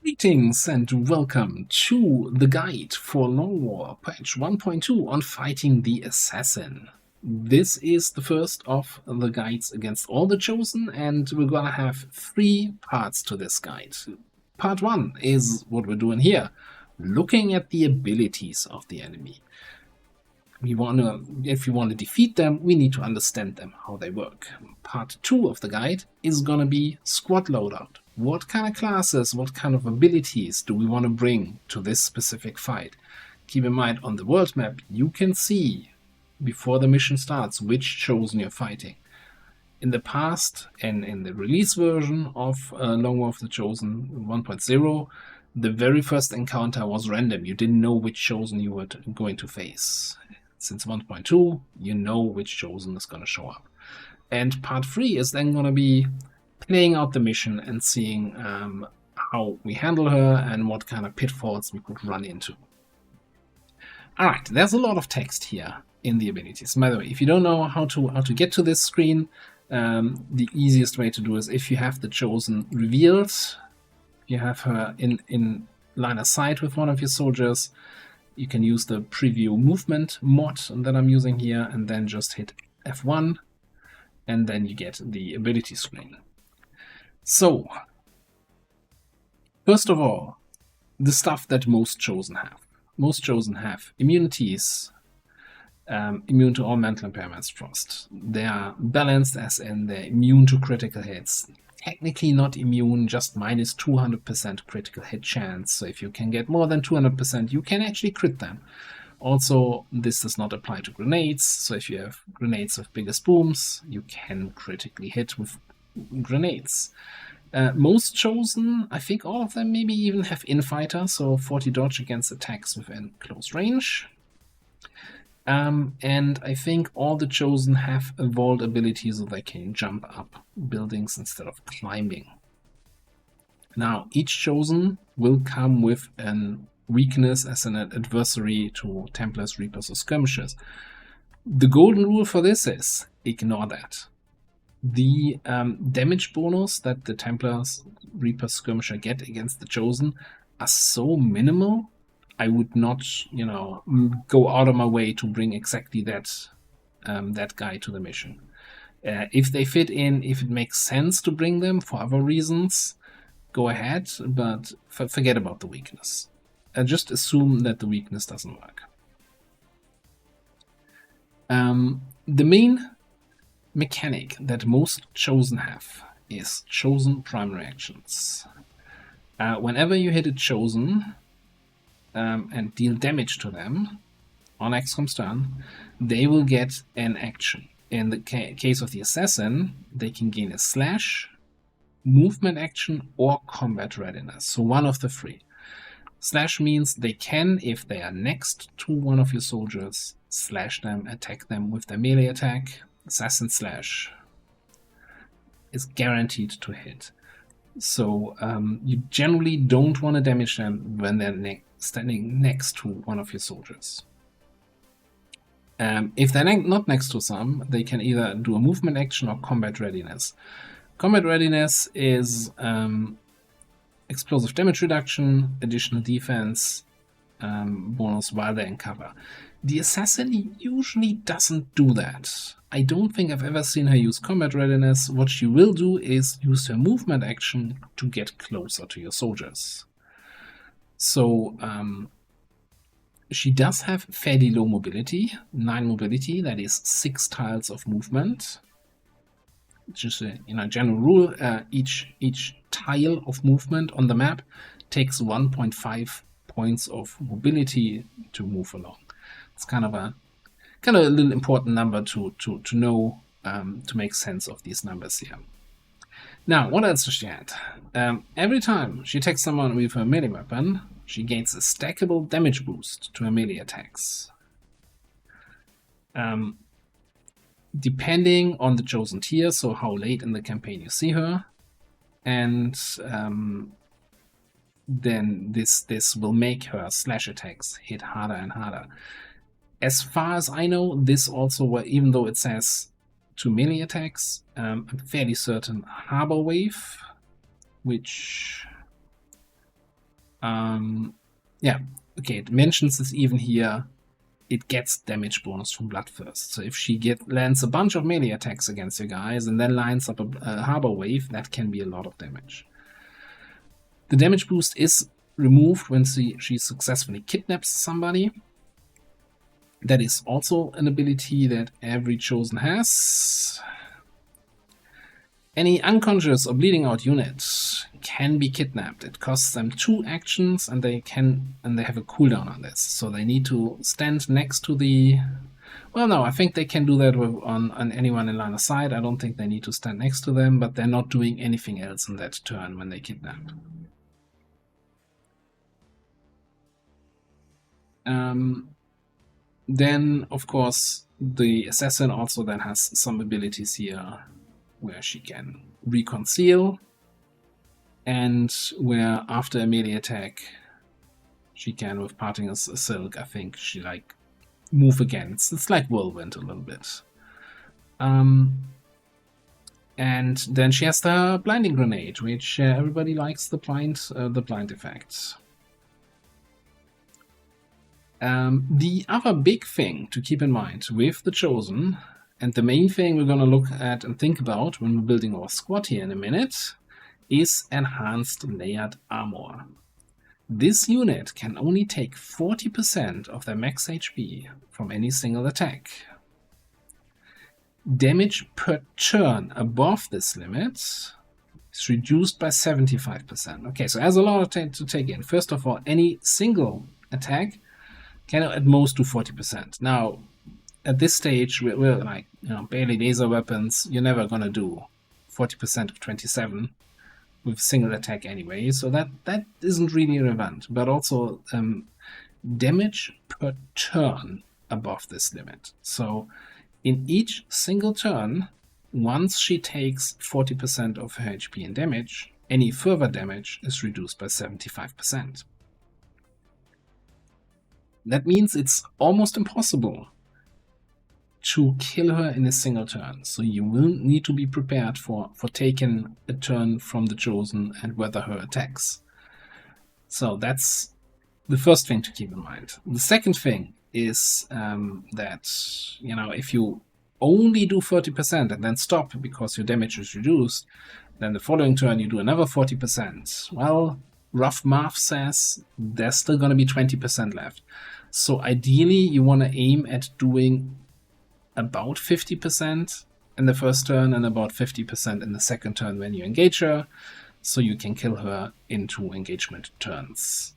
Greetings and welcome to the guide for Long War patch 1.2 on fighting the assassin. This is the first of the guides against all the chosen, and we're gonna have 3 parts to this guide. Part 1 is what we're doing here, looking at the abilities of the enemy. If we want to defeat them, we need to understand them, how they work. Part 2 of the guide is gonna be Squad Loadout. What kind of classes, what kind of abilities do we want to bring to this specific fight? Keep in mind, on the world map, you can see before the mission starts which chosen you're fighting. In the past, and in the release version of Long War of the Chosen 1.0, the very first encounter was random. You didn't know which chosen you were going to face. Since 1.2, you know which chosen is going to show up. And part 3 is then going to be playing out the mission and seeing how we handle her and what kind of pitfalls we could run into. Alright, there's a lot of text here in the abilities. By the way, if you don't know how to get to this screen, the easiest way to do is if you have the chosen revealed, you have her in line of sight with one of your soldiers, you can use the preview movement mod that I'm using here and then just hit F1 and then you get the ability screen. So, first of all, the stuff that most chosen have. Most chosen have immunities, immune to all mental impairments frost. They are balanced as in they're immune to critical hits. Technically not immune, just minus 200% critical hit chance. So if you can get more than 200%, you can actually crit them. Also, this does not apply to grenades. So if you have grenades with bigger booms, you can critically hit with grenades. Most chosen, I think all of them maybe even have infighter, so 40 dodge against attacks within close range. And I think all the chosen have evolved abilities so they can jump up buildings instead of climbing. Now, each chosen will come with an weakness as an adversary to Templars, Reapers, or Skirmishers. The golden rule for this is ignore that. The damage bonus that the Templars, Reapers, Skirmisher get against the chosen are so minimal, I would not, go out of my way to bring exactly that guy to the mission. If they fit in, if it makes sense to bring them for other reasons, go ahead, but forget about the weakness. Just assume that the weakness doesn't work. The main mechanic that most chosen have is chosen primary actions. Whenever you hit a chosen and deal damage to them on XCOM's turn, they will get an action. In the case of the assassin, they can gain a slash, movement action, or combat readiness. So one of the 3. Slash means they can, if they are next to one of your soldiers, slash them, attack them with their melee attack. Assassin slash is guaranteed to hit. So you generally don't want to damage them when they're standing next to one of your soldiers. If they're not next to some, they can either do a movement action or combat readiness. Combat readiness is explosive damage reduction, additional defense bonus while they're in cover. The assassin usually doesn't do that. I don't think I've ever seen her use combat readiness. What she will do is use her movement action to get closer to your soldiers. So she does have fairly low mobility, 9 mobility, that is 6 tiles of movement. Just a general rule, each tile of movement on the map takes 1.5 points of mobility to move along. It's kind of a little important number to know to make sense of these numbers here. Now, what else does she add? Every time she attacks someone with her melee weapon, she gains a stackable damage boost to her melee attacks. Depending on the chosen tier, so how late in the campaign you see her, and then this will make her slash attacks hit harder and harder. As far as I know, this also, even though it says to melee attacks, I'm fairly certain Harbor Wave, which Yeah, okay, it mentions this even here. It gets damage bonus from Bloodthirst. So if she lands a bunch of melee attacks against your guys and then lines up a harbor wave, that can be a lot of damage. The damage boost is removed when she successfully kidnaps somebody. That is also an ability that every chosen has. Any unconscious or bleeding out unit can be kidnapped. It costs them 2 actions, and they have a cooldown on this. So they need to stand next to the. Well, no, I think they can do that on anyone in line of sight. I don't think they need to stand next to them, but they're not doing anything else in that turn when they kidnap. Then, of course, the assassin also then has some abilities here where she can reconceal, and where after a melee attack she can, with parting a silk, I think she like move again. It's like whirlwind a little bit. And then she has the blinding grenade, which everybody likes the blind effect. The other big thing to keep in mind with the Chosen, and the main thing we're going to look at and think about when we're building our squad here in a minute, is enhanced layered armor. This unit can only take 40% of their max HP from any single attack. Damage per turn above this limit is reduced by 75%. Okay, so there's a lot to take in. First of all, any single attack can at most do 40%. Now, at this stage, we're like, barely laser weapons. You're never going to do 40% of 27 with single attack anyway, so that isn't really relevant. But also damage per turn above this limit. So in each single turn, once she takes 40% of her HP in damage, any further damage is reduced by 75%. That means it's almost impossible to kill her in a single turn. So you will need to be prepared for taking a turn from the Chosen and weather her attacks. So that's the first thing to keep in mind. The second thing is that, if you only do 30% and then stop because your damage is reduced, then the following turn you do another 40%. Well, rough math says there's still going to be 20% left. So ideally, you want to aim at doing about 50% in the first turn and about 50% in the second turn when you engage her, so you can kill her in 2 engagement turns.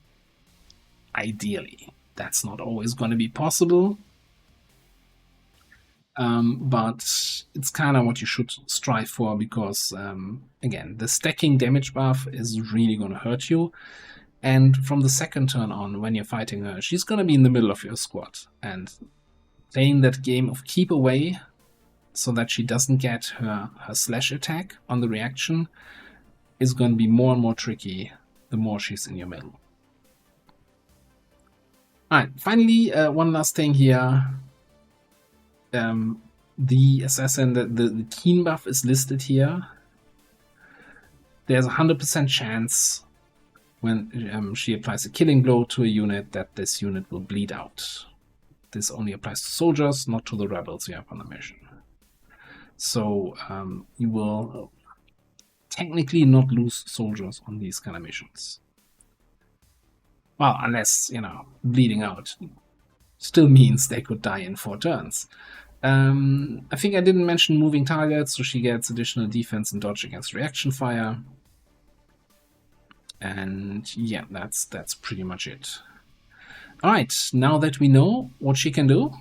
Ideally. That's not always going to be possible, but it's kind of what you should strive for, because, again, the stacking damage buff is really going to hurt you. And from the second turn on, when you're fighting her, she's going to be in the middle of your squad. And playing that game of keep away so that she doesn't get her slash attack on the reaction is going to be more and more tricky the more she's in your middle. Alright, finally, one last thing here. The assassin, the keen buff is listed here. There's a 100% chance when she applies a killing blow to a unit that this unit will bleed out. This only applies to soldiers, not to the rebels you have on the mission. So you will technically not lose soldiers on these kind of missions. Well, unless, bleeding out still means they could die in 4 turns. I think I didn't mention moving targets, so she gets additional defense and dodge against reaction fire. And yeah, that's pretty much it. Alright, now that we know what she can do,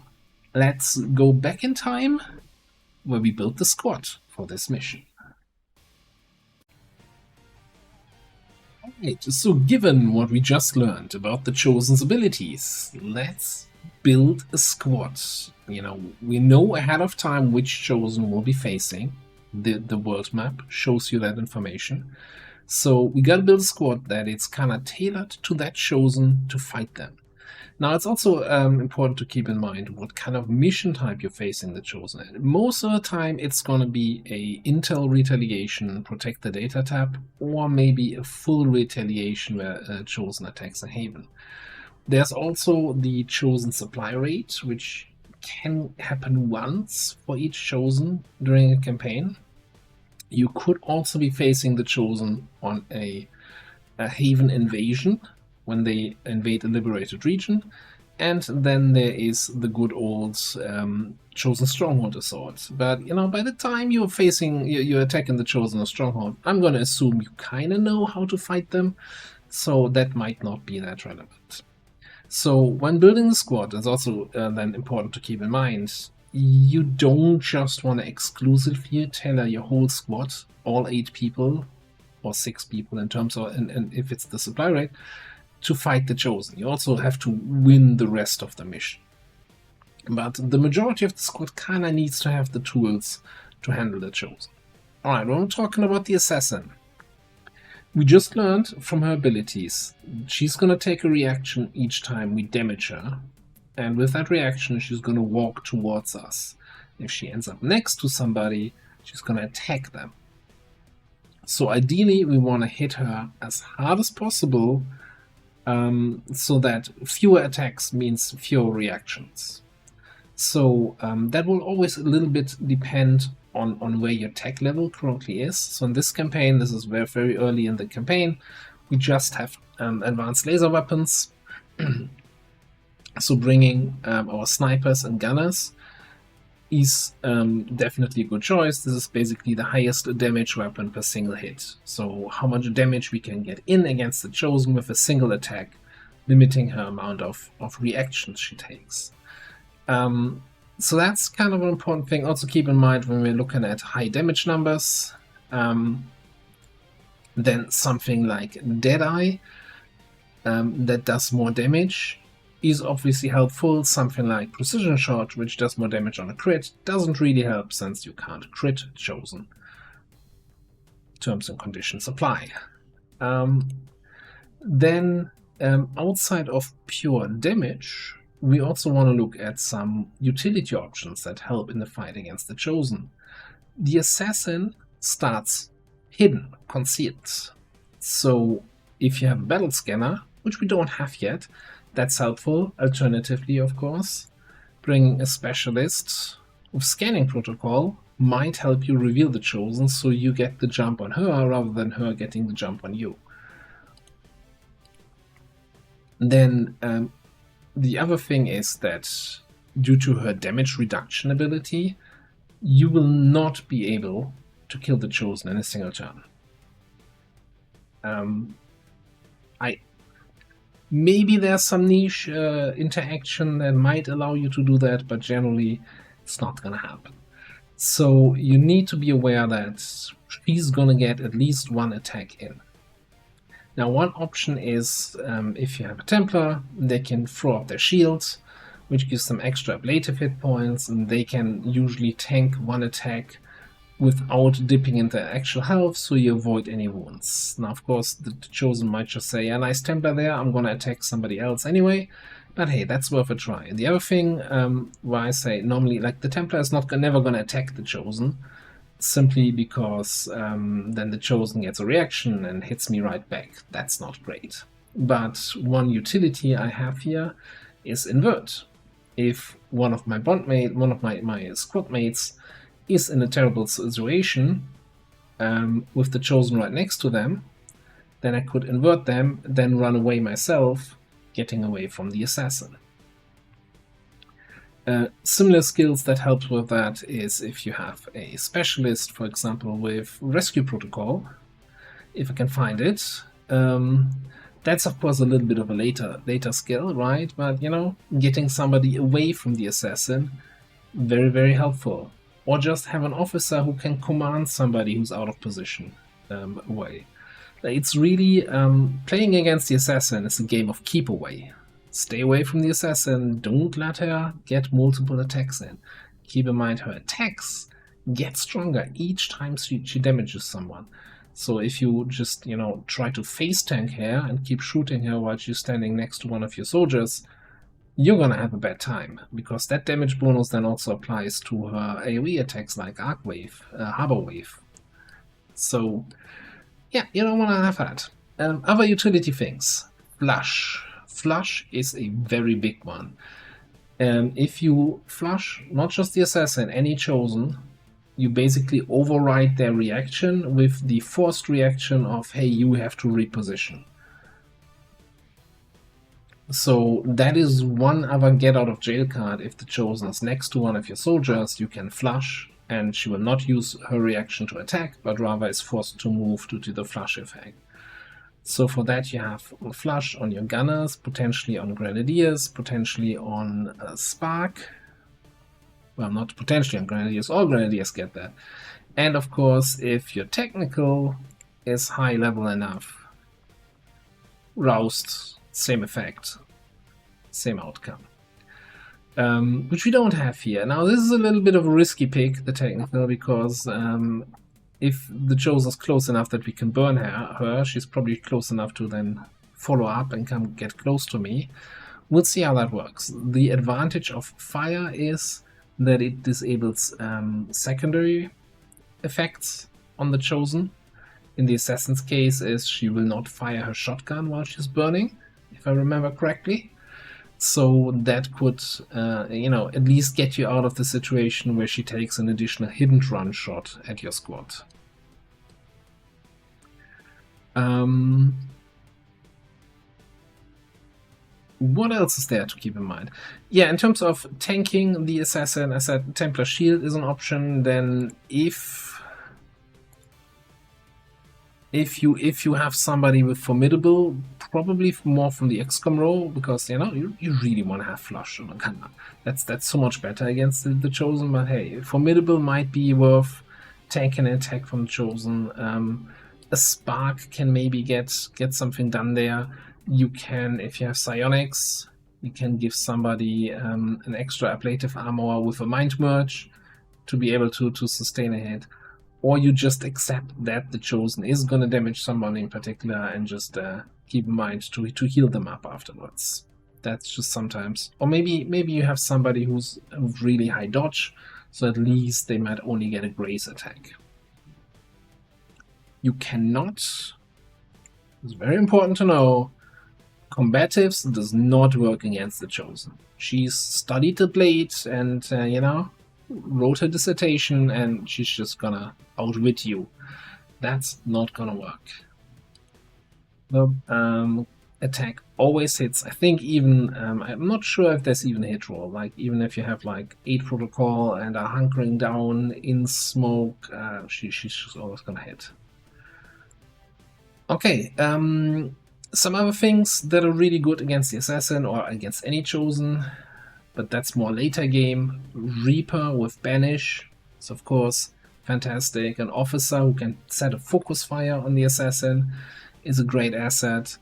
let's go back in time where we built the squad for this mission. Alright, so given what we just learned about the Chosen's abilities, let's build a squad. We know ahead of time which Chosen will be facing. The world map shows you that information. So we gotta build a squad that it's kind of tailored to that Chosen to fight them. Now, it's also important to keep in mind what kind of mission type you're facing the Chosen. Most of the time, it's going to be a intel retaliation, protect the data tab, or maybe a full retaliation where Chosen attacks a haven. There's also the Chosen supply rate, which can happen once for each Chosen during a campaign. You could also be facing the Chosen on a haven invasion, when they invade a liberated region, and then there is the good old Chosen Stronghold Assault. But, you know, by the time you're attacking the Chosen Stronghold, I'm going to assume you kind of know how to fight them, so that might not be that relevant. So when building the squad, it's also then important to keep in mind, you don't just want to exclusively tailor your whole squad, all 8 people, or 6 people in terms of, and if it's the supply rate, to fight the Chosen. You also have to win the rest of the mission. But the majority of the squad kind of needs to have the tools to handle the Chosen. Alright, when we're talking about the Assassin, we just learned from her abilities, she's going to take a reaction each time we damage her, and with that reaction she's going to walk towards us. If she ends up next to somebody, she's going to attack them. So ideally we want to hit her as hard as possible, so that fewer attacks means fewer reactions. So that will always a little bit depend on where your tech level currently is. So in this campaign, this is very, very early in the campaign, we just have advanced laser weapons. So bringing our snipers and gunners is definitely a good choice. This is basically the highest damage weapon per single hit. So how much damage we can get in against the Chosen with a single attack, limiting her amount of reactions she takes. So that's kind of an important thing. Also keep in mind when we're looking at high damage numbers, then something like Deadeye that does more damage is obviously helpful. Something like Precision Shot, which does more damage on a crit, doesn't really help since you can't crit Chosen. Terms and conditions apply. Then outside of pure damage, we also want to look at some utility options that help in the fight against the Chosen. The Assassin starts hidden, concealed. So if you have a battle scanner, which we don't have yet, that's helpful. Alternatively, of course, bringing a specialist with scanning protocol might help you reveal the Chosen, so you get the jump on her rather than her getting the jump on you. Then the other thing is that due to her damage reduction ability, you will not be able to kill the Chosen in a single turn. Maybe there's some niche interaction that might allow you to do that, but generally it's not going to happen. So you need to be aware that she's going to get at least one attack in. Now one option is if you have a Templar, they can throw up their shields, which gives them extra ablative hit points, and they can usually tank one attack without dipping into actual health, so you avoid any wounds. Now, of course, the Chosen might just say, yeah, nice Templar there, I'm gonna attack somebody else anyway, but hey, that's worth a try. And the other thing where I say normally, like, the Templar is never gonna attack the Chosen, simply because then the Chosen gets a reaction and hits me right back. That's not great. But one utility I have here is invert. If one of my my squad mates is in a terrible situation with the Chosen right next to them, then I could invert them, then run away myself, getting away from the Assassin. Similar skills that help with that is if you have a specialist, for example, with rescue protocol, if I can find it. That's of course a little bit of a later skill, right? But you know, getting somebody away from the Assassin, very, very helpful. Or just have an officer who can command somebody who's out of position away. It's really, playing against the Assassin is a game of keep away. Stay away from the Assassin, don't let her get multiple attacks in. Keep in mind her attacks get stronger each time she damages someone. So if you just, try to face tank her and keep shooting her while she's standing next to one of your soldiers, you're gonna have a bad time, because that damage bonus then also applies to her AoE attacks like Arc Wave, Harbor Wave. So, yeah, you don't want to have that. Other utility things. Flush. Flush is a very big one. If you flush not just the assassin, any chosen, you basically override their reaction with the forced reaction of, hey, you have to reposition. So that is one other get out of jail card. If the chosen is next to one of your soldiers, you can flush, and she will not use her reaction to attack, but rather is forced to move due to the flush effect. So for that you have a flush on your gunners, potentially on grenadiers, potentially on Spark. Well, not potentially on grenadiers, all grenadiers get that. And of course, if your technical is high level enough, roused, same effect, same outcome. Which we don't have here. Now this is a little bit of a risky pick, the technical, because if the chosen is close enough that we can burn her, she's probably close enough to then follow up and come get close to me. We'll see how that works. The advantage of fire is that it disables secondary effects on the chosen. In the assassin's case is she will not fire her shotgun while she's burning, if I remember correctly. So that could, at least get you out of the situation where she takes an additional hidden run shot at your squad. What else is there to keep in mind? Yeah, in terms of tanking the assassin, I said Templar Shield is an option. Then if you have somebody with Formidable, probably more from the XCOM role, because you really want to have flush on a gunner. That's so much better against the chosen. But hey, Formidable might be worth tanking an attack from chosen. A Spark can maybe get something done there. You can, if you have psionics, you can give somebody an extra ablative armor with a mind merge to be able to sustain a hit. Or you just accept that the chosen is going to damage someone in particular and just keep in mind to heal them up afterwards. That's just sometimes. Or maybe you have somebody who's really high dodge, so at least they might only get a grace attack. You cannot, it's very important to know, combatives does not work against the chosen. She's studied the blade and, wrote her dissertation, and she's just gonna outwit you. That's not gonna work. The attack always hits. I think even, I'm not sure if there's even a hit roll. Like, even if you have like 8 protocol and are hunkering down in smoke, she's just always gonna hit. Okay, some other things that are really good against the assassin or against any chosen, but that's more later game. Reaper with Banish is of course fantastic. An officer who can set a focus fire on the assassin is a great asset.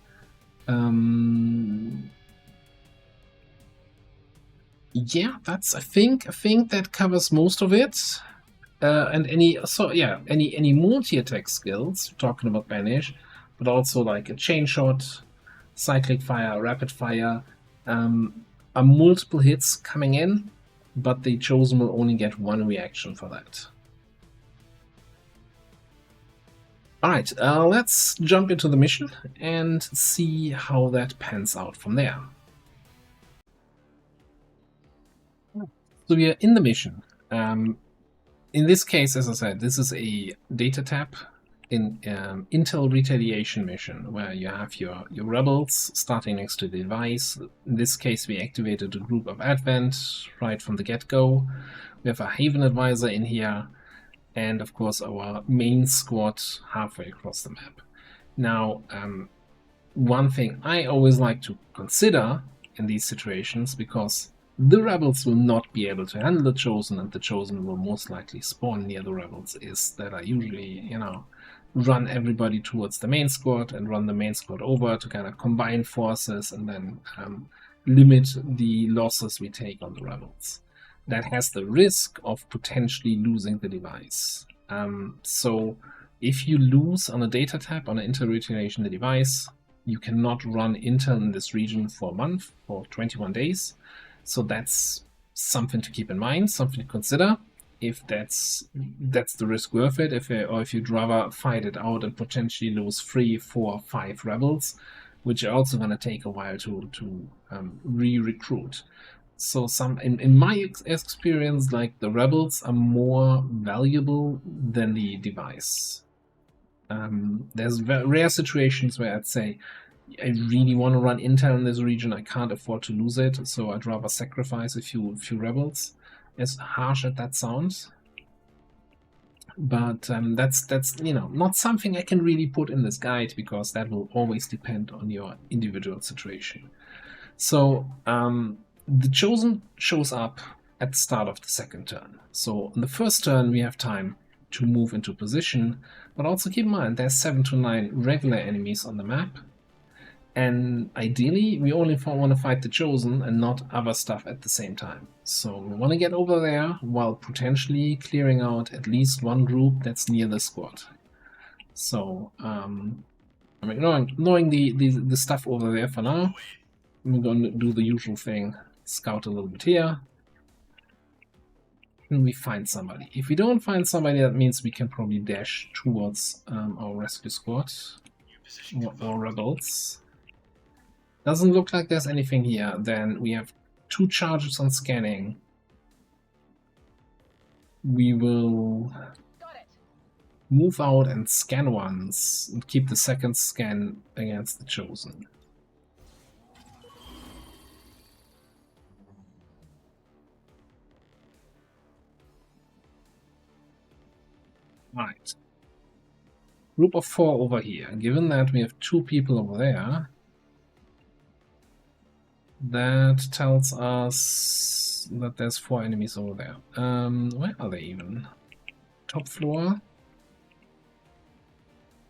Yeah, that's I think that covers most of it. And any multi-attack skills, talking about Banish, but also like a chain shot, cyclic fire, rapid fire, are multiple hits coming in, but the chosen will only get one reaction for that. Alright, let's jump into the mission and see how that pans out from there. So we are in the mission. In this case, as I said, this is a data tap in Intel retaliation mission, where you have your rebels starting next to the device. In this case, we activated a group of Advent right from the get-go. We have a Haven advisor in here, and of course our main squad halfway across the map. Now, one thing I always like to consider in these situations, because the rebels will not be able to handle the chosen, and the chosen will most likely spawn near the rebels, is that I usually, run everybody towards the main squad and run the main squad over to kind of combine forces and then limit the losses we take on the rebels. That has the risk of potentially losing the device. So if you lose on a data tap on an inter-retaliation the device, you cannot run intel in this region for a month, for 21 days. So that's something to keep in mind, something to consider. If that's the risk worth it, or if you'd rather fight it out and potentially lose 3, 4, 5 rebels, which are also going to take a while to re-recruit. So in my experience, like, the rebels are more valuable than the device. There's rare situations where I'd say, I really want to run intel in this region, I can't afford to lose it, so I'd rather sacrifice a few rebels. As harsh as that sounds, but that's you know, not something I can really put in this guide, because that will always depend on your individual situation. So the Chosen shows up at the start of the second turn. So in the first turn we have time to move into position, but also keep in mind there's 7 to 9 regular enemies on the map. And ideally, we only want to fight the Chosen and not other stuff at the same time. So we want to get over there while potentially clearing out at least one group that's near the squad. So I'm ignoring the stuff over there for now. We're going to do the usual thing, scout a little bit here. And we find somebody. If we don't find somebody, that means we can probably dash towards our rescue squad or rebels. Doesn't look like there's anything here. Then we have 2 charges on scanning. We will move out and scan once and keep the second scan against the Chosen. Right. Group of 4 over here. Given that we have 2 people over there, that tells us that there's 4 enemies over there. Where are they even? Top floor.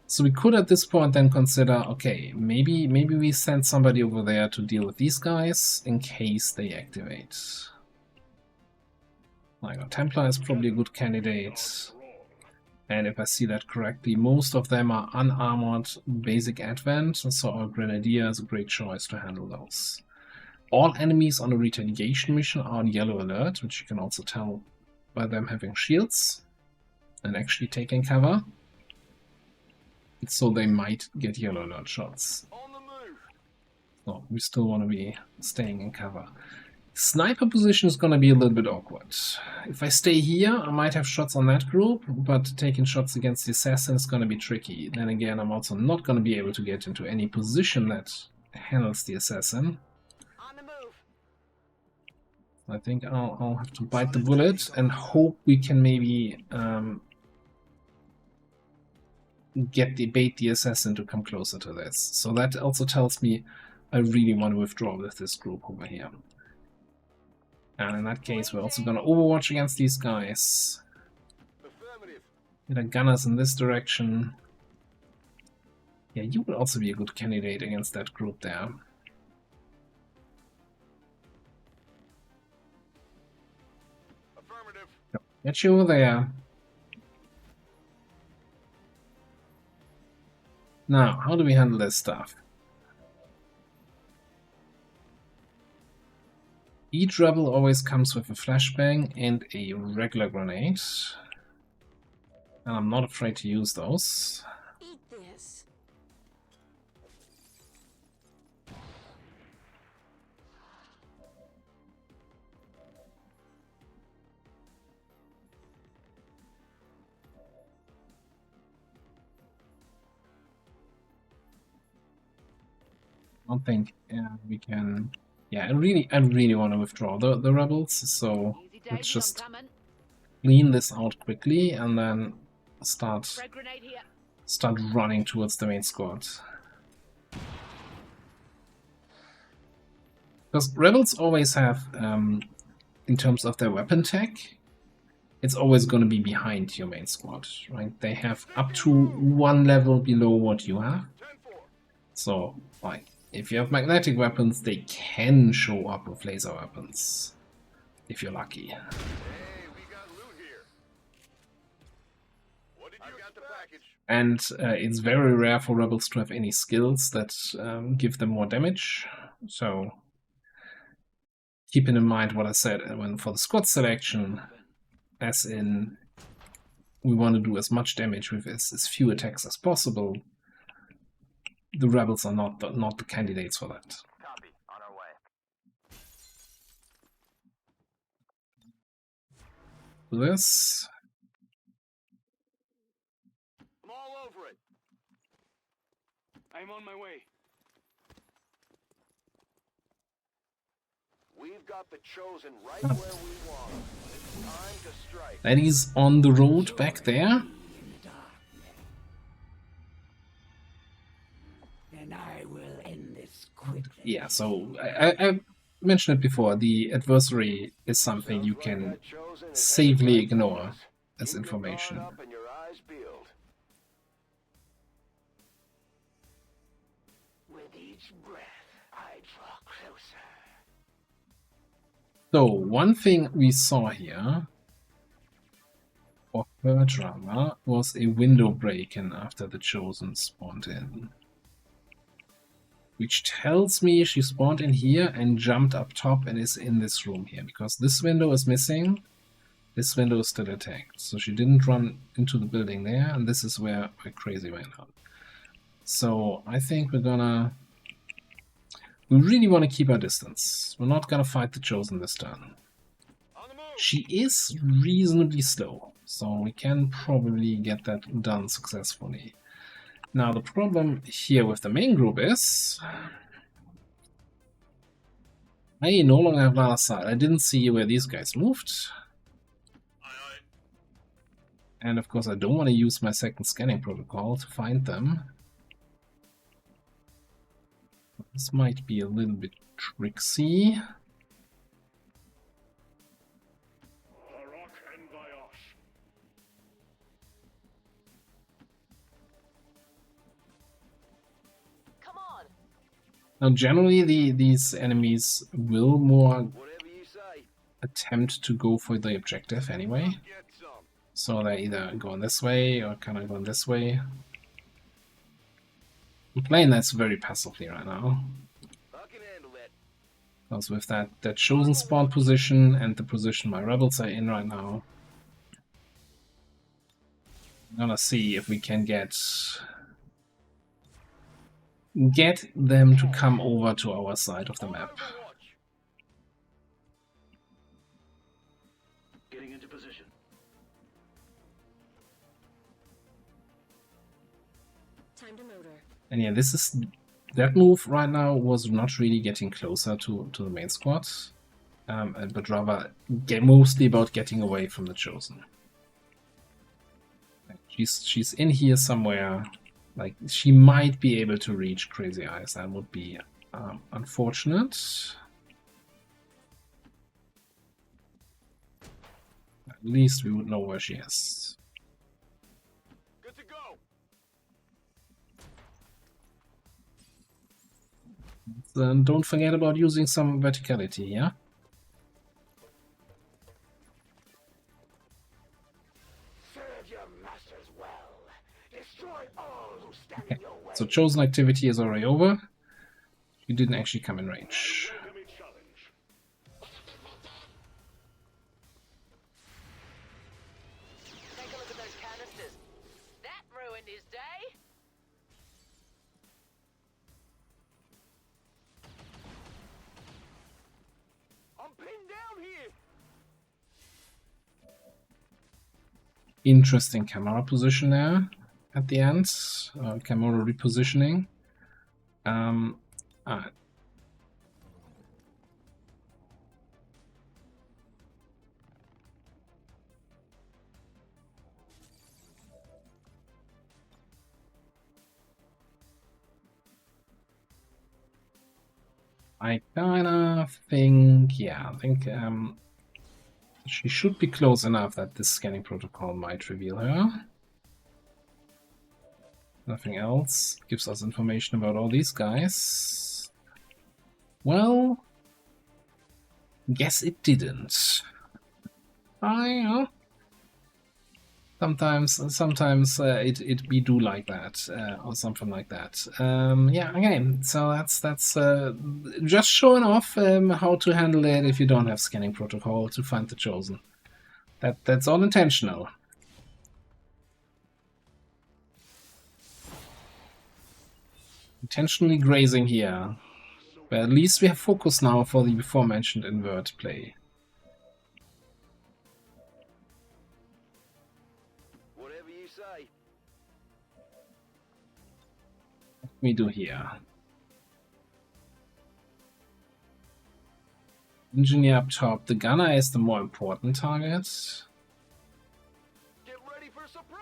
So we could at this point then consider, okay, maybe we send somebody over there to deal with these guys in case they activate. Like, a Templar is probably a good candidate. And if I see that correctly, most of them are unarmored basic advent, so our Grenadier is a great choice to handle those. All enemies on a retaliation mission are on yellow alert, which you can also tell by them having shields and actually taking cover. So they might get yellow alert shots. So we still want to be staying in cover. Sniper position is going to be a little bit awkward. If I stay here, I might have shots on that group, but taking shots against the assassin is going to be tricky. Then again, I'm also not going to be able to get into any position that handles the assassin. I think I'll have to bite the bullet and hope we can maybe bait the assassin to come closer to this. So that also tells me I really want to withdraw with this group over here. And in that case, we're also going to overwatch against these guys. Get our gunners in this direction. Yeah, you would also be a good candidate against that group there. Get you over there. Now, how do we handle this stuff? Each rebel always comes with a flashbang and a regular grenade. And I'm not afraid to use those. Eat this. I don't think we can. Yeah, I really want to withdraw the rebels, so let's just clean this out quickly and then start running towards the main squad. Because rebels always have, in terms of their weapon tech, it's always going to be behind your main squad, right? They have up to 1 level below what you have. So, like, if you have magnetic weapons, they can show up with laser weapons, if you're lucky. Hey, we got loot here. What did you got the package? And it's very rare for rebels to have any skills that give them more damage. So keeping in mind what I said when for the squad selection, as in we want to do as much damage with as few attacks as possible, the rebels are not the candidates for that. Copy. On our way. This. I'm all over it. I'm on my way. We've got the chosen right where we want them. It's time to strike. And he's on the road back there. And I will end this quickly. Yeah, so I mentioned it before. The adversary is something you can safely ignore as information. With each breath, I draw closer. So, one thing we saw here for her drama was a window break-in after the Chosen spawned in. Which tells me she spawned in here and jumped up top and is in this room here. Because this window is missing, this window is still attacked. So she didn't run into the building there, and this is where Crazy went out. So I think we really want to keep our distance. We're not gonna fight the Chosen this turn. She is reasonably slow, so we can probably get that done successfully. Now the problem here with the main group is I no longer have line of sight. I didn't see where these guys moved. And of course I don't want to use my second scanning protocol to find them. This might be a little bit tricksy. Now, generally, these enemies will more attempt to go for the objective anyway. So they're either going this way or kind of going this way. I'm playing this very passively right now. Because with that chosen spawn position and the position my rebels are in right now, I'm gonna see if we can get them to come over to our side of the map. Getting into position. Time to motor. And yeah, that move right now was not really getting closer to the main squad, but rather mostly about getting away from the Chosen. She's in here somewhere. Like, she might be able to reach Crazy Eyes. That would be unfortunate. At least we would know where she is. Good to go. Then don't forget about using some verticality, yeah? So Chosen activity is already over. You didn't actually come in range. Take a look at those canisters. That ruined his day. I'm pinned down here. Interesting camera position there at the end. Camera repositioning. I kinda think, yeah, I think she should be close enough that this scanning protocol might reveal her. Nothing else gives us information about all these guys. Well, guess it didn't. Sometimes it we do like that or something like that. Yeah, okay. So that's just showing off how to handle it if you don't have scanning protocol to find the chosen. That's all intentional. Intentionally grazing here. But at least we have focus now for the before mentioned invert play. Whatever you say. What we do here? Engineer up top. The gunner is the more important target. Get ready for surprise!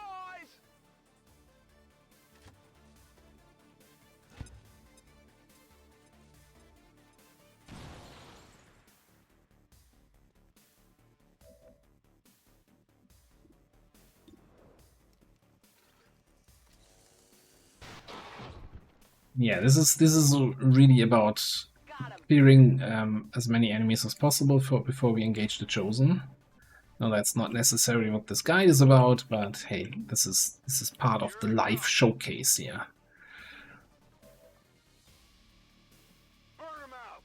Yeah, this is really about clearing as many enemies as possible before we engage the chosen. No, that's not necessarily what this guide is about, but hey, this is part of the live showcase here. Burn 'em out!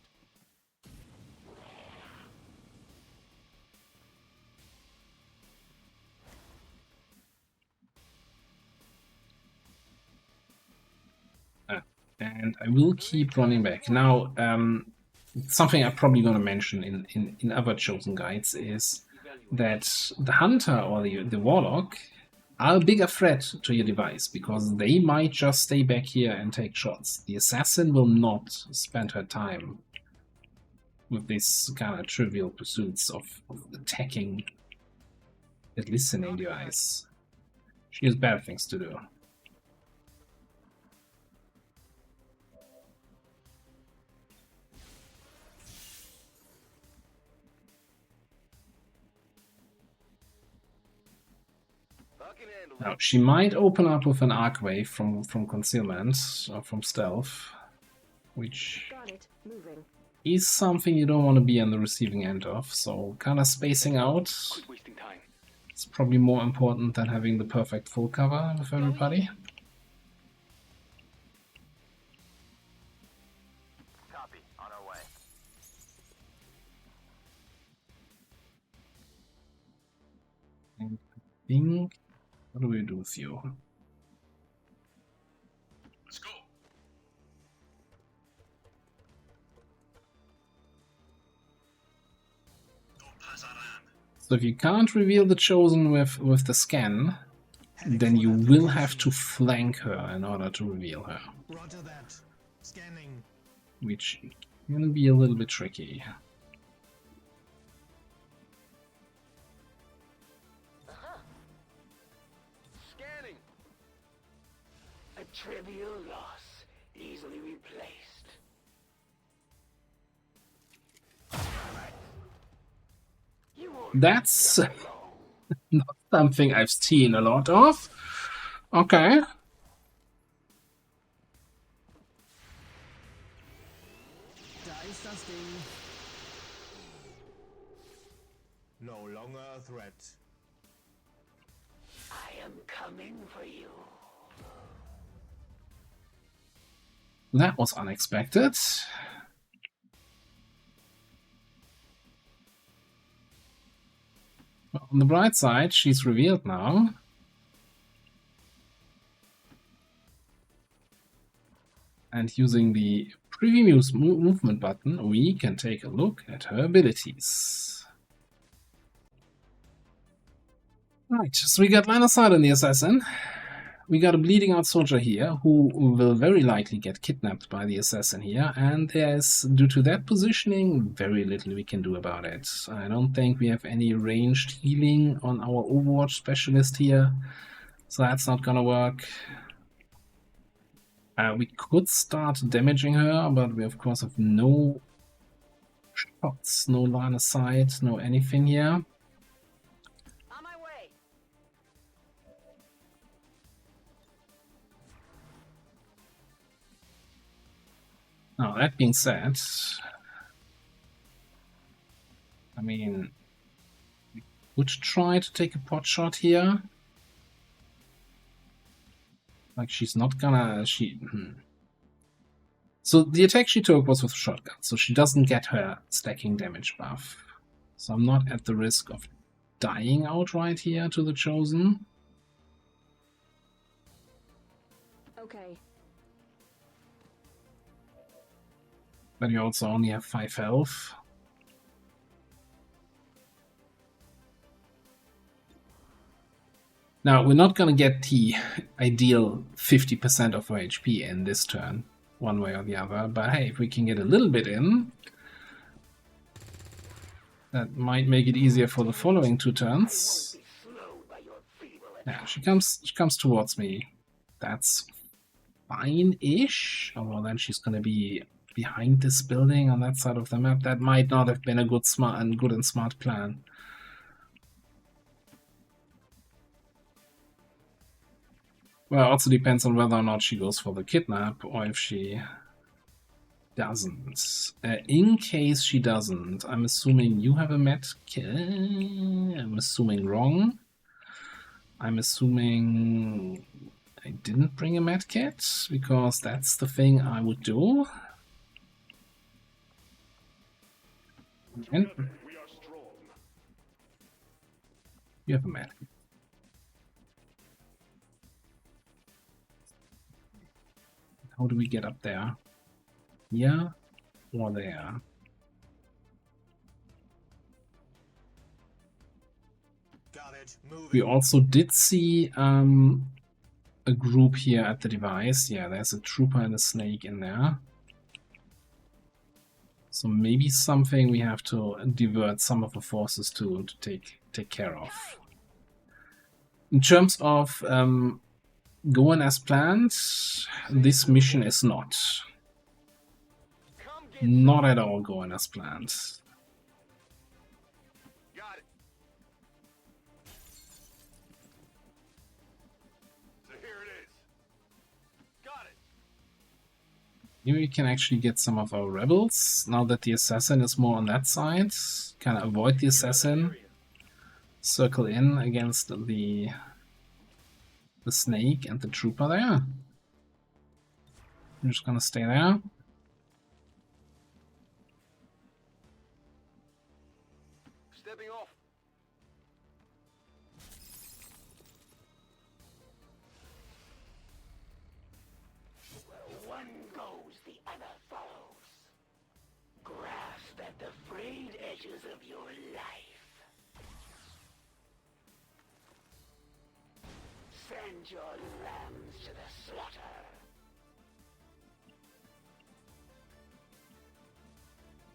And I will keep running back. Now, something I'm probably going to mention in other chosen guides is that the hunter or the warlock are a bigger threat to your device because they might just stay back here and take shots. The assassin will not spend her time with these kind of trivial pursuits of attacking a listening device. She has bad things to do. Now, she might open up with an arc wave from concealment or from stealth, which is something you don't want to be on the receiving end of, so kind of spacing out is probably more important than having the perfect full cover with everybody. Copy. On our way. And I think... what do we do with you? Let's go. So if you can't reveal the chosen with the scan, then you will have to flank her in order to reveal her. Roger that. Scanning. Which will be a little bit tricky. Scanning. A trivial loss, easily replaced. You won't That's not something I've seen a lot of. Okay. Da ist das Ding. No longer a threat. I am coming for you. That was unexpected. Well, on the bright side, she's revealed now. And using the preview movement button, we can take a look at her abilities. Right, so we got line of sight on the assassin. We got a bleeding out soldier here who will very likely get kidnapped by the assassin here, and there's, due to that positioning, very little we can do about it. I don't think we have any ranged healing on our Overwatch specialist here, so that's not gonna work. We could start damaging her, but we of course have no shots, no line of sight, no anything here. On my way. Now, that being said, I mean, we could try to take a pot shot here. Like, she's not gonna... So the attack she took was with shotgun, so she doesn't get her stacking damage buff. So I'm not at the risk of dying outright here to the Chosen. Okay. But you also only have 5 health. Now, we're not gonna get the ideal 50% of our HP in this turn, one way or the other, but hey, if we can get a little bit in, that might make it easier for the following 2 turns. Yeah, she comes towards me. That's fine-ish. Although then she's gonna be behind this building on that side of the map. That might not have been a good and smart plan. Well, it also depends on whether or not she goes for the kidnap, or if she doesn't. In case she doesn't, I'm assuming you have a med kit. I'm assuming wrong. I'm assuming I didn't bring a med kit, because that's the thing I would do. And you have a med kit. How do we get up there? Here or there? Got it. Moving. We also did see a group here at the device. Yeah, there's a trooper and a snake in there. So maybe something we have to divert some of the forces to take care of. In terms of going as planned, this mission is not. Not at all going as planned. Got it. So here it is. Got it. Maybe we can actually get some of our rebels, now that the assassin is more on that side. Kind of avoid the assassin. Circle in against the snake and the trooper there. I'm just gonna stay there. Stepping off. Where one goes, the other follows. Grasp at the frayed edges of your life. Send your lambs to the slaughter.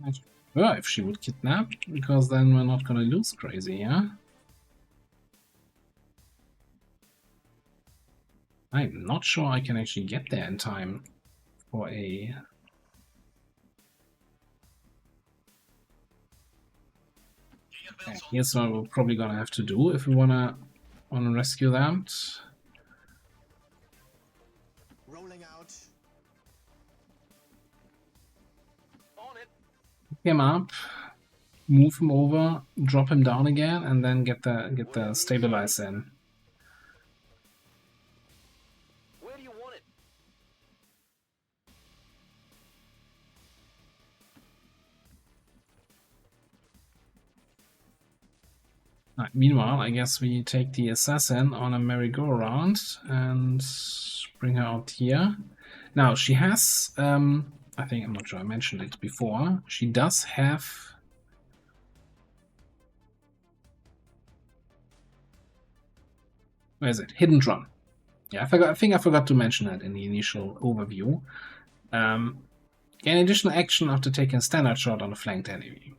I'd prefer if she would kidnap, because then we're not gonna lose crazy, yeah? I'm not sure I can actually get there in time for a... Okay, here's what we're probably gonna have to do if we wanna rescue that. Rolling out. On it. Pick him up, move him over, drop him down again, and then get the stabilize in. Where do you want it? Right, meanwhile, I guess we take the assassin on a merry-go-round and bring her out here. Now, she has, I think, I'm not sure I mentioned it before, she does have... Where is it? Hidden Run. Yeah, I think I forgot to mention that in the initial overview. Gain additional action after taking a standard shot on a flanked enemy.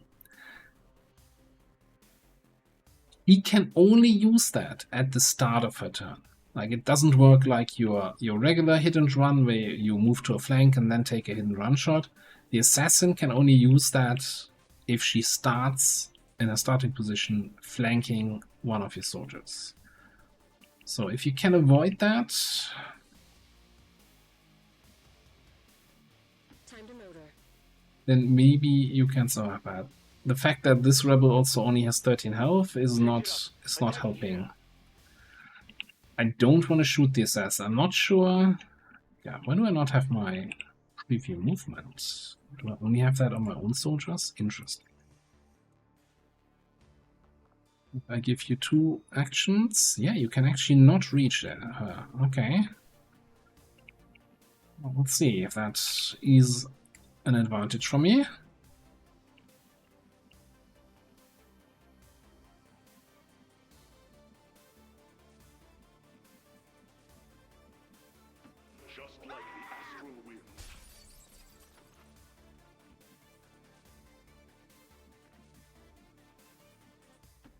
He can only use that at the start of her turn. Like, it doesn't work like your regular hit and run where you move to a flank and then take a hit and run shot. The assassin can only use that if she starts in a starting position flanking one of your soldiers. So if you can avoid that... Time to motor. Then maybe you can survive that. The fact that this rebel also only has 13 health is not helping. I don't want to shoot the SS. I'm not sure. Yeah, why do I not have my preview movement? Do I only have that on my own soldiers? Interesting. If I give you 2 actions, yeah, you can actually not reach her. Okay. Well, let's see if that is an advantage for me. Just like the astral wind.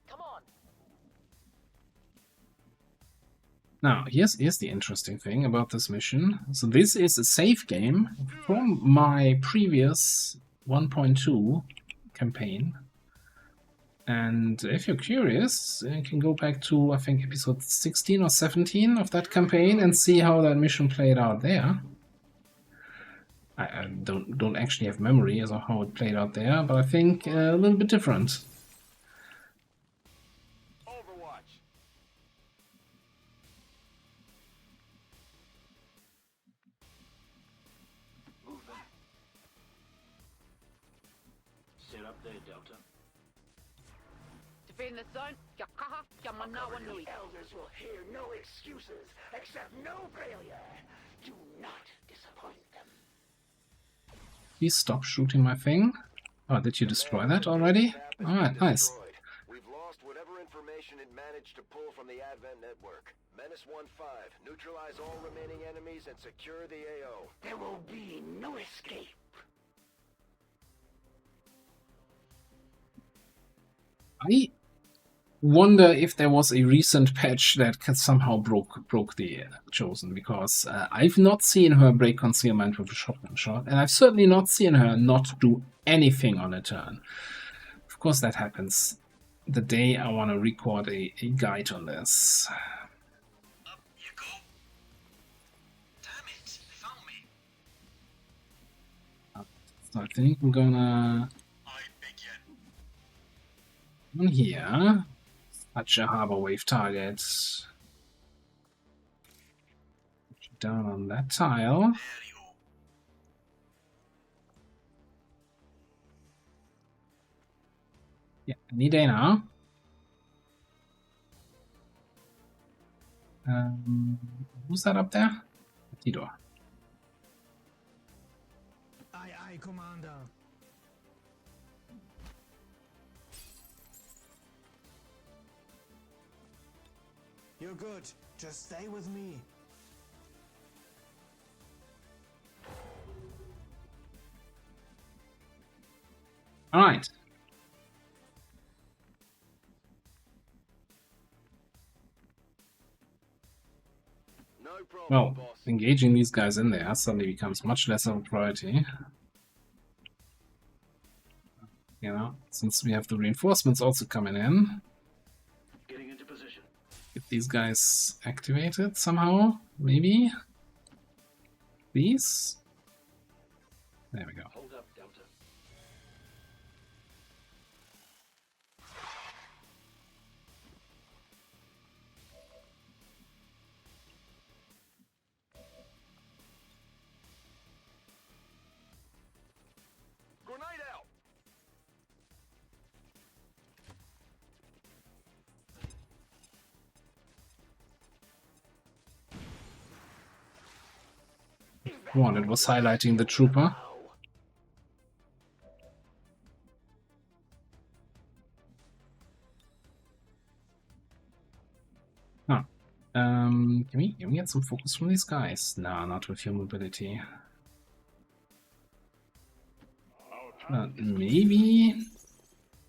Come on. Now, here's the interesting thing about this mission. So this is a save game from my previous 1.2 campaign. And if you're curious, you can go back to, I think, episode 16 or 17 of that campaign and see how that mission played out there. I don't actually have memory as of how it played out there, but I think a little bit different. Overwatch. Moving. Sit up there, Delta. Defend the zone. Yakaha, Yamanawa Nui. The elders will hear no excuses except no failure. Do not disappoint them. Please stop shooting my thing. Oh, did you destroy that already? Alright, nice. We've lost whatever information it managed to pull from the Advent network. Menace 1-5. Neutralize all remaining enemies and secure the AO. There will be no escape. I wonder if there was a recent patch that somehow broke the Chosen, because I've not seen her break concealment with a shotgun shot, and I've certainly not seen her not do anything on a turn. Of course that happens the day I want to record a guide on this. Up you go. Damn it, they found me. So I think we're gonna I begin. on here. Touch a harbor wave target. Down on that tile. There you go. Yeah, any day now. Who's that up there? Tidor. Aye, Commander. You're good. Just stay with me. All right. No problem, Well, boss. engaging these guys in there suddenly becomes much less of a priority. You know, since we have the reinforcements also coming in. Getting into position. Get these guys activated somehow, maybe. Please. There we go. Hold up, Delta. Grenade out. One, it was highlighting the trooper. Huh. Can we get some focus from these guys? No, not with your mobility. Maybe,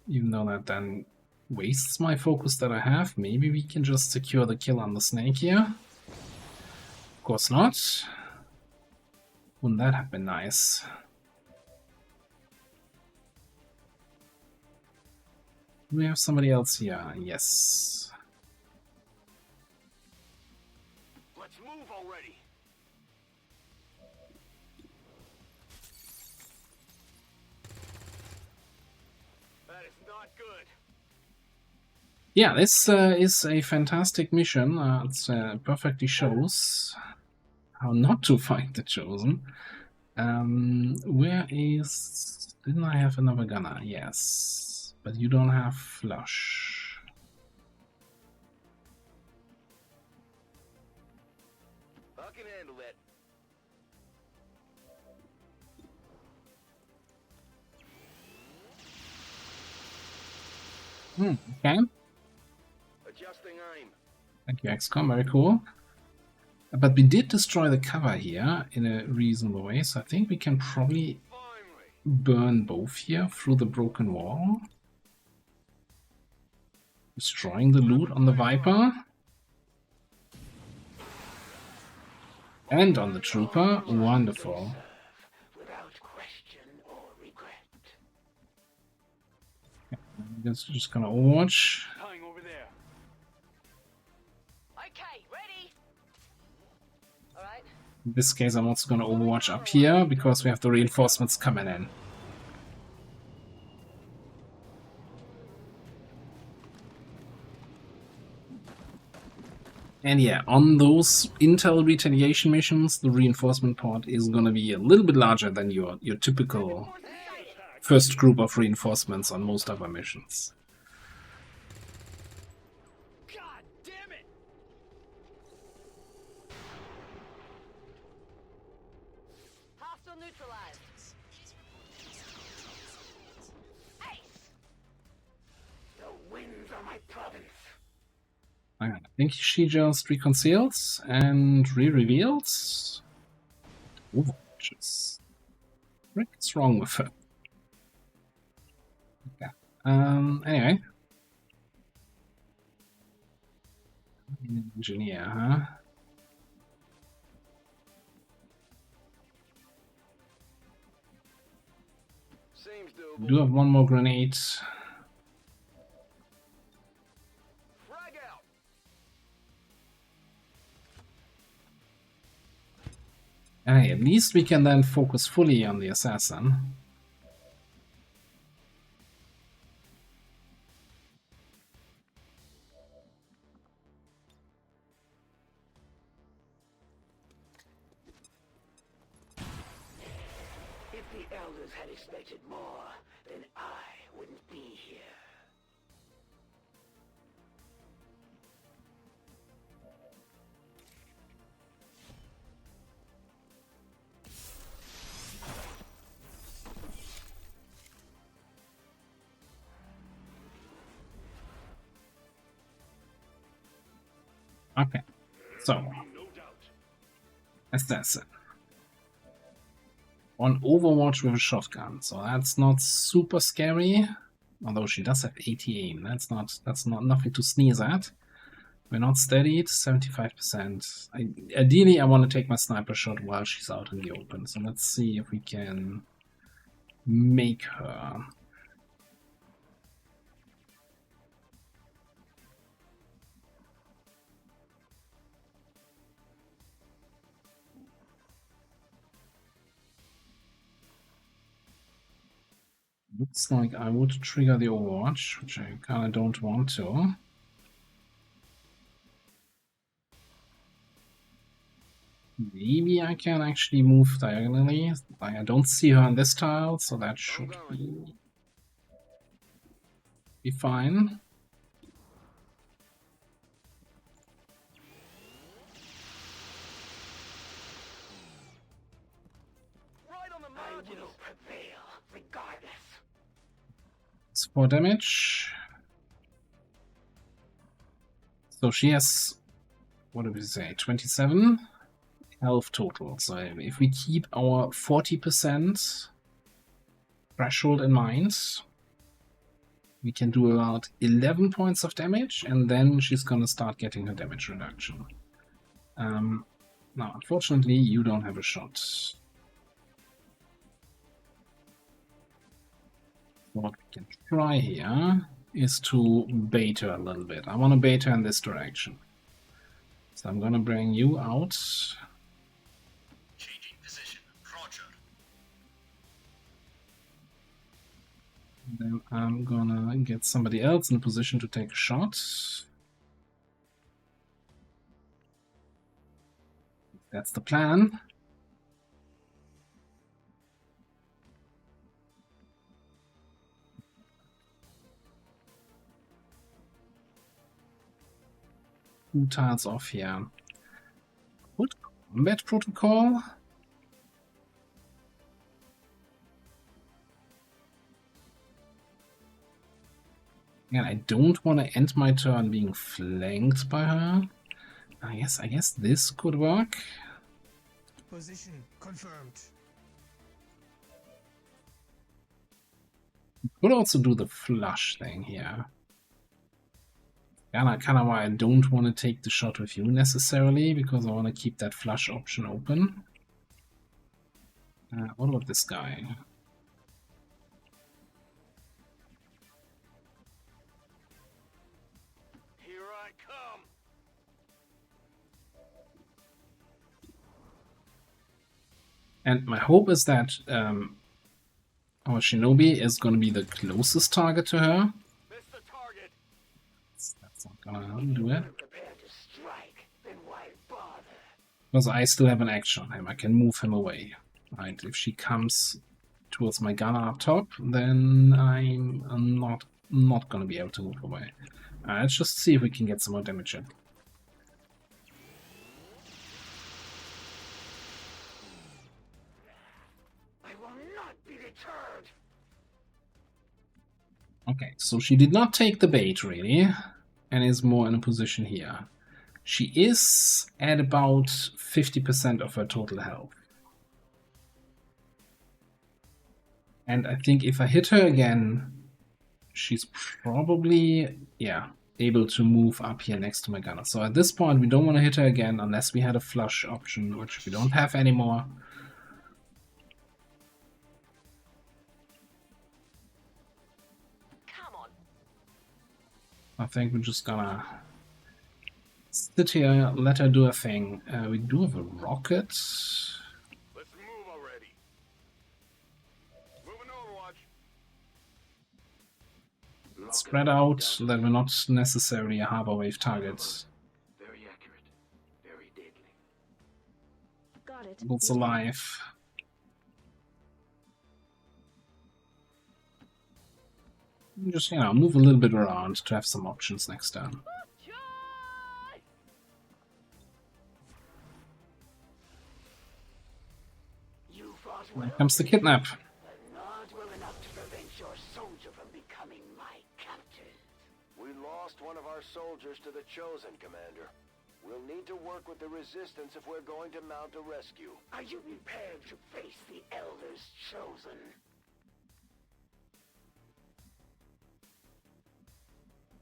even though that then wastes my focus that I have, maybe we can just secure the kill on the snake here. Of course not. Wouldn't that have been nice? Do we have somebody else here? Yes. Let's move already. That is not good. Yeah, this is a fantastic mission. It perfectly shows how not to find the Chosen. Where is... Didn't I have another gunner? Yes. But you don't have flush. I can handle that. Okay. Adjusting aim. Thank you, XCOM. Very cool. But we did destroy the cover here in a reasonable way, so I think we can probably Finally. burn both here through the broken wall. Destroying the loot on the Viper. And on the Trooper. Wonderful. Without question or regret. Just gonna Overwatch. Tying over there. Okay, ready? Alright. In this case, I'm also gonna Overwatch up here, because we have the reinforcements coming in. And yeah, on those intel retaliation missions, the reinforcement pod is gonna be a little bit larger than your typical first group of reinforcements on most other missions. God damn it! Hostile neutralized. Ace! The winds are my province. I think she just reconciles and re-reveals. Overwatches. What's wrong with her? Okay. Anyway. Engineer, huh? Seems We doable. do have one more grenade. Frag out. Hey, at least we can then focus fully on the assassin. If the elders had expected more, then I wouldn't be here. Okay, so assassin on Overwatch with a shotgun, so that's not super scary. Although she does have 80 aim, that's not nothing to sneeze at. We're not steadied, 75%. Ideally, I want to take my sniper shot while she's out in the open. So let's see if we can make her. Looks like I would trigger the Overwatch, which I kind of don't want to. Maybe I can actually move diagonally. I don't see her on this tile, so that should be fine. Right on the I margins. will prevail, regardless. It's 4 damage. So she has, what did we say, 27 health total. So if we keep our 40% threshold in mind, we can do about 11 points of damage, and then she's gonna start getting her damage reduction. Now, unfortunately, you don't have a shot. What we can try here is to bait her a little bit. I want to bait her in this direction. So I'm gonna bring you out. Changing position. Roger. Then I'm gonna get somebody else in a position to take a shot. That's the plan. Two tiles off here. What combat protocol? Yeah, I don't want to end my turn being flanked by her. I guess this could work. Position confirmed. Could also do the flush thing here. Kind of why I don't want to take the shot with you necessarily, because I want to keep that flush option open. What about this guy? Here I come. And my hope is that our Shinobi is going to be the closest target to her. Missed the target. That's not gonna do it. Prepare to strike, then why bother? Because I still have an action on him. I can move him away. Right, if she comes towards my gunner up top, then I'm not gonna be able to move away. Let's just see if we can get some more damage in. I will not be deterred. Okay, so she did not take the bait really, and is more in a position here. She is at about 50% of her total health. And I think if I hit her again, she's probably, yeah, able to move up here next to my gunner. So at this point, we don't want to hit her again unless we had a flush option, which we don't have anymore. Come on. I think we're just gonna sit here, let her do her thing. We do have a rocket. Let's move already. Moving Overwatch. Spread out so that we're not necessarily a harbor wave target. Very accurate. Very deadly. Got it. It's alive. Just, you know, move a little bit around to have some options next turn. You fought Here well, comes the kidnap. but not well enough to prevent your soldier from becoming my captive. We lost one of our soldiers to the Chosen, Commander. We'll need to work with the Resistance if we're going to mount a rescue. Are you prepared to face the Elders Chosen?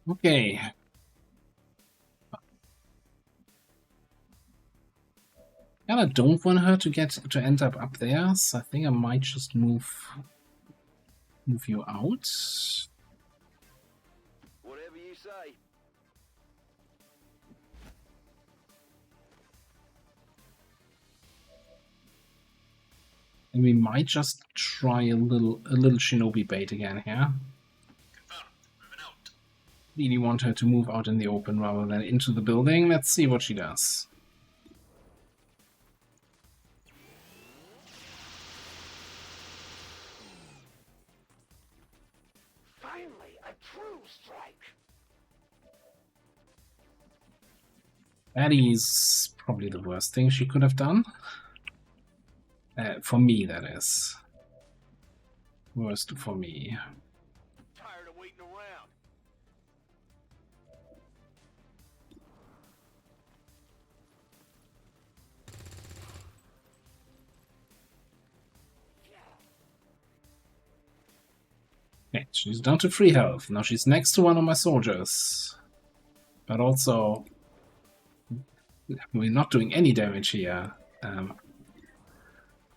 Okay. And I don't want her to end up there, so I think I might just move you out. Whatever you say. And we might just try a little Shinobi bait again here. Confirmed. Moving out. Really want her to move out in the open rather than into the building. Let's see what she does. Finally, a true strike. That is probably the worst thing she could have done. For me, that is. Worst for me. Tired of waiting around. Okay, she's down to 3 health. Now she's next to one of my soldiers. But also, we're not doing any damage here.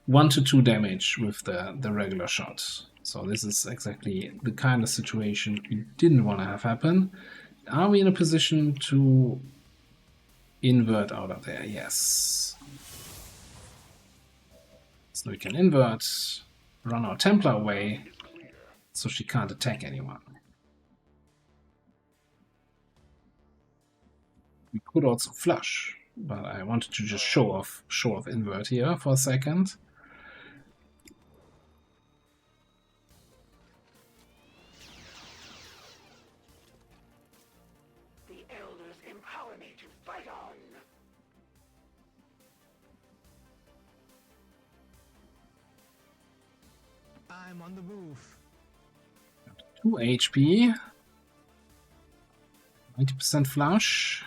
1 to 2 damage with the regular shot. So this is exactly the kind of situation we didn't want to have happen. Are we in a position to invert out of there? Yes. So we can invert, run our Templar away. so she can't attack anyone. We could also flush, but I wanted to just show off invert here for a second. The elders empower me to fight on. I'm on the move. 2 HP. 90% flush.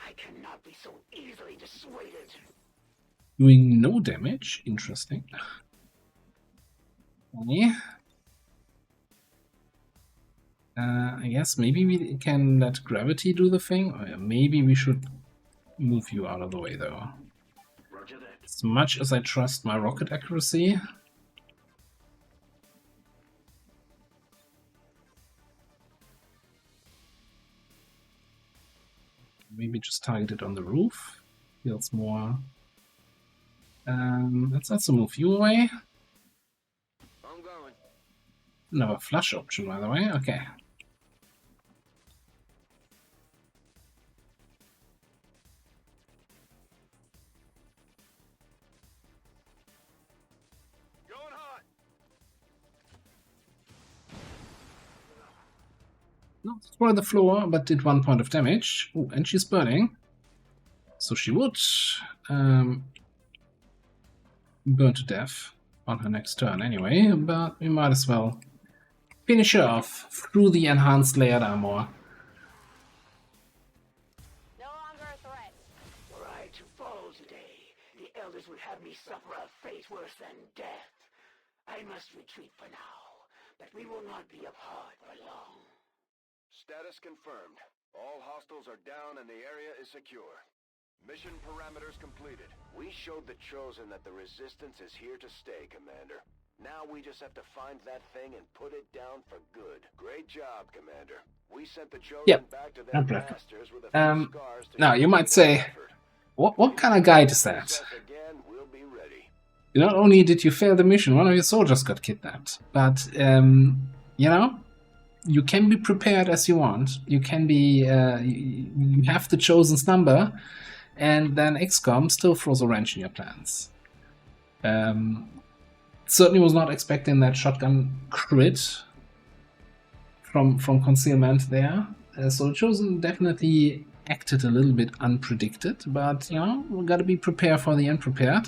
I cannot be so easily dissuaded. Doing no damage. Interesting. Okay. I guess maybe we can let gravity do the thing. Or maybe we should move you out of the way, though. Roger that. As much as I trust my rocket accuracy. Maybe just target it on the roof. Feels more. Let's also move you away. I'm going. Another flush option, by the way. Okay. Going hot. Not destroy the floor, but did 1 point of damage. Oh, and she's burning. So she would burn to death on her next turn anyway, but we might as well finish her off through the enhanced layered armor. No longer a threat. Were I to fall today, the elders would have me suffer a fate worse than death. I must retreat for now, but we will not be apart for long. Status confirmed. All hostiles are down and the area is secure. Mission parameters completed. We showed the Chosen that the Resistance is here to stay, Commander. Now we just have to find that thing and put it down for good. Great job, Commander. We sent the Chosen back to their masters with a few scars to now you might say, what kind of guide is that? Again, we'll be ready. Not only did you fail the mission, one of your soldiers got kidnapped, but you know, you can be prepared as you want. You can be, you have the Chosen's number, and then XCOM still throws a wrench in your plans. Certainly was not expecting that shotgun crit from concealment there. So Chosen definitely acted a little bit unpredicted, but you know, we gotta be prepared for the unprepared.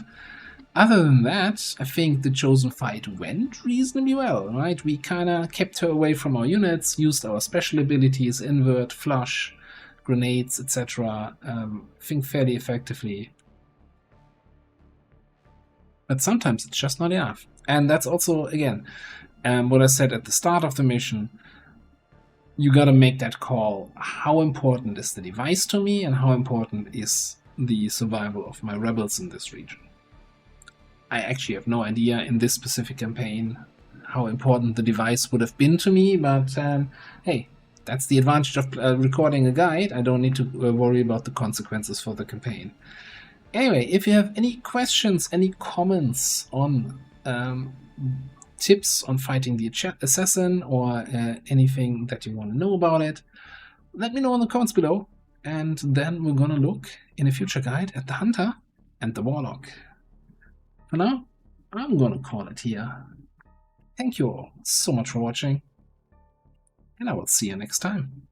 Other than that, I think the Chosen fight went reasonably well, right? We kinda kept her away from our units, used our special abilities, invert, flush, grenades, etc. I think fairly effectively. But sometimes it's just not enough. And that's also, again, what I said at the start of the mission. You gotta make that call. How important is the device to me, and how important is the survival of my rebels in this region? I actually have no idea in this specific campaign how important the device would have been to me, but hey, that's the advantage of recording a guide. I don't need to worry about the consequences for the campaign. Anyway, if you have any questions, any comments on tips on fighting the assassin, or anything that you want to know about it, let me know in the comments below, and then we're gonna look in a future guide at the Hunter and the Warlock. For now, I'm gonna call it here. Thank you all so much for watching, and I will see you next time.